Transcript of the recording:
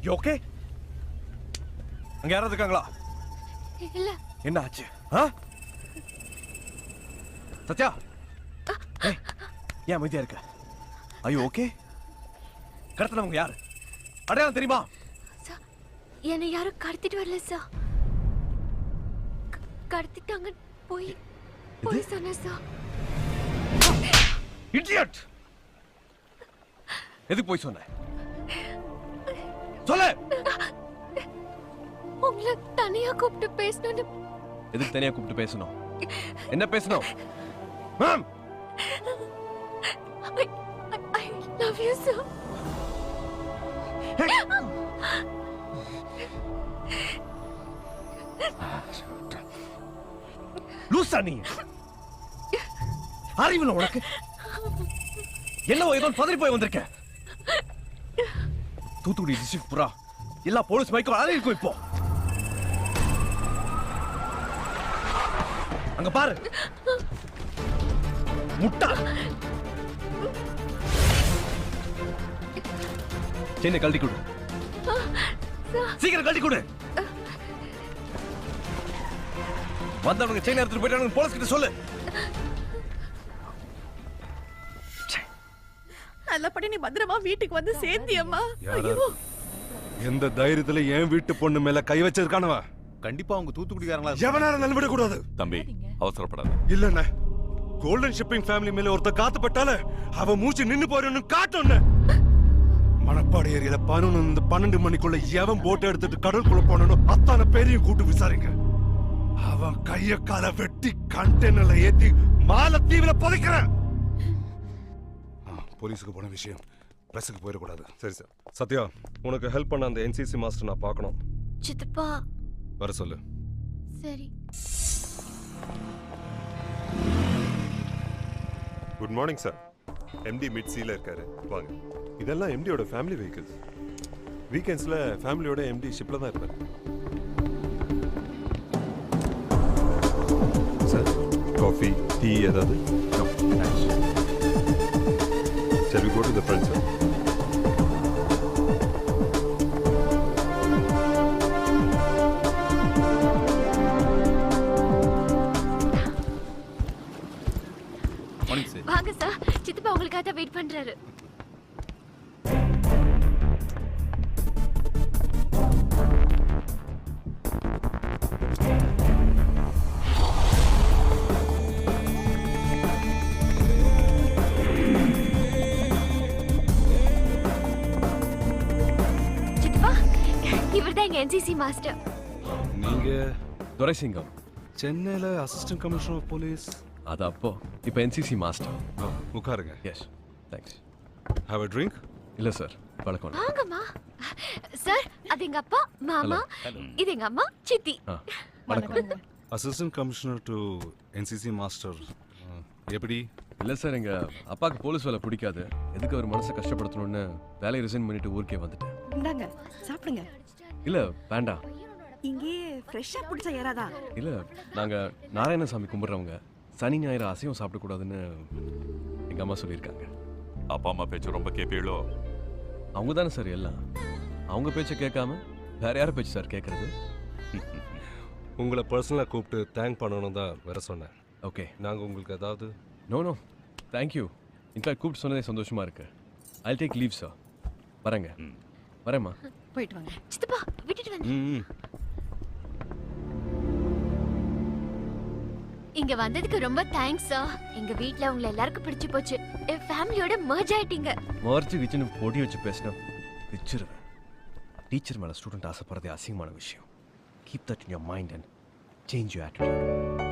You okay? அங்க யாராவது இருக்காங்களா? இல்ல. என்ன ஆச்சு? சத்யா, ஏன் அமைதியா இருக்க? ஐயோ ஓகே? கடத்தினவங்க யாரு? அடையாளம் தெரியுமா? என்னை யாரும் கடத்திட்டு வரல சார். கடத்திட்டாங்க போய் சொன்ன சார். இடியட்! எதுக்கு போய் சொன்ன? சொல்லு. உங்களை தனியா கூப்பிட்டு பேசணும். எதுக்கு தனியா கூப்பிட்டு பேசணும்? என்ன பேசணும்? Ma'am, I love you sir. லூசா நீ? அறிவில்லை உனக்கு? என்னவோ ஏதோ பதறி போய் வந்திருக்க. தூத்துக்குடி டிஸ்ட்ரிக்ட் புறா எல்லா போலீஸ் மைக்கும் அலை இருக்கும். இப்போ அங்க பாரு, முட்டா சென்னை கழட்டி கொடு. சீக்கிரம் கழட்டி கொடு. வந்தவனுக்கு செயின் எடுத்துட்டு போயிட்டாங்க. போலீஸ் கிட்ட சொல்லு. நல்லபடி நீ பத்திரமா வீட்டுக்கு வந்து சேர்ந்தியம்மா. ஐயோ, எந்த தைரியத்துல என் வீட்டு பொண்ணு மேல கை வச்சிருக்கானவ? கண்டிப்பா அவங்க தூத்துக்குடிக்காரங்களா எவனால நல்விட கூடாது. தம்பி அவசரப்படாத. இல்லண்ணே, கோல்டன் ஷிப்பிங் ஃபேமிலி மேல ஒருத்த காத்துப்பட்டால அவ மூச்சு நின்னு போறன்னு காட்டுன்னு. மணப்பாடி ஏரியில 12 மணிக்குள்ள எவன் போட்டை எடுத்துட்டு கடலுக்குள்ள போனனும் அத்தனை பேரையும் கூட்டு விசாரிங்க. அவன் கைய கால வெட்டி கண்டெய்னர்ல ஏத்தி மாலத்தீவுல புதைக்கிறேன். போலீஸுக்கு போன விஷயம் பிரஸுக்கு போயிடக்கூடாது. சரி சார். சத்யா, உனக்கு ஹெல்ப் பண்ண அந்த என்சிசி மாஸ்டர் நான் பார்க்கணும். சித்தப்பா வர சொல்லு. சரி. Good morning sir. எம்டி மிட் சீல இருக்காரு. வாங்க. இதெல்லாம் எம்டியோட ஃபேமிலி வெஹிக்கிள்ஸ். வீக்கெண்ட்ஸ்ல ஃபேமிலியோட எம்டி ஷிப்ல தான் இருப்பாரு. சார், காஃபி டீ ஏதாவது? No, thanks. Shall we go to the front, sir? Morning, sir. வாங்க சார். சித்தப்பா உங்களுக்காக தான் வெயிட் பண்றாரு. இவர்தான் எங்க என்சிசி மாஸ்டர். நீங்க துரைசிங்கம், சென்னையில அசிஸ்டன்ட் கமிஷனர் ஆஃப் போலீஸ். அது அப்போ. இப்போ என்சிசி மாஸ்டர். உட்காருங்க. Yes, thanks. Have a drink? இல்ல சார், பழக்கம். வாங்கம்மா. சார், அது எங்க அப்பா, மாமா. இது எங்க அம்மா, சித்தி. வணக்கம். Assistant commissioner to NCC master. எப்படி? இல்ல சார், எங்க அப்பாக்கு போலீஸ் வேலை பிடிக்காது. எதுக்கு அவர் மனசை கஷ்டப்படுத்தணும்னு வேலையை ரிசைன் பண்ணிட்டு ஊருக்கே வந்துட்டேன். இந்தாங்க சாப்பிடுங்க. இல்ல வேண்டாம். இங்கே ஃப்ரெஷ்ஷா பிடிச்ச யாராதா? இல்ல, நாங்க நாராயணசாமி கும்பிடுறவங்க. சனி ஞாயிறு அசைவம் சாப்பிடக்கூடாதுன்னு எங்க அம்மா சொல்லியிருக்காங்க. அப்பா அம்மா பேச்சு ரொம்ப கேப்பீங்களோ? அவங்க தானே சார் எல்லாம். அவங்க பேச்சை கேட்காம வேற யார பேச்சு சார் கேட்கறது? உங்களை பர்சனலாக கூப்பிட்டு தேங்க் பண்ணணும் தான் வேற சொன்னேன். ஓகே. நாங்கள் உங்களுக்கு ஏதாவது? No thank you. இன்ஃபேக்ட் கூப்பிட்டு சொன்னதே சந்தோஷமா இருக்கு. I take leave sir. வரேங்க. வரேம்மா. போயிட்டு வாங்க. சித்தப்பா விட்டுட்டு வந்து. இங்க வந்ததுக்கு ரொம்ப தேங்க்ஸ் சார். எங்க வீட்ல உங்களை எல்லாருக்கும் பிடிச்சு போச்சு. என் ஃபேமிலியோட மர்ஜ் ஆயிட்டீங்க. மர்ஜ் கிச்சனு போட்டி வச்சு பேசினா பிச்சிருவேன். டீச்சர் மேல ஸ்டூடெண்ட் ஆசைப்படுறதே அசிங்கமான விஷயம். Keep that in your mind and change your attitude.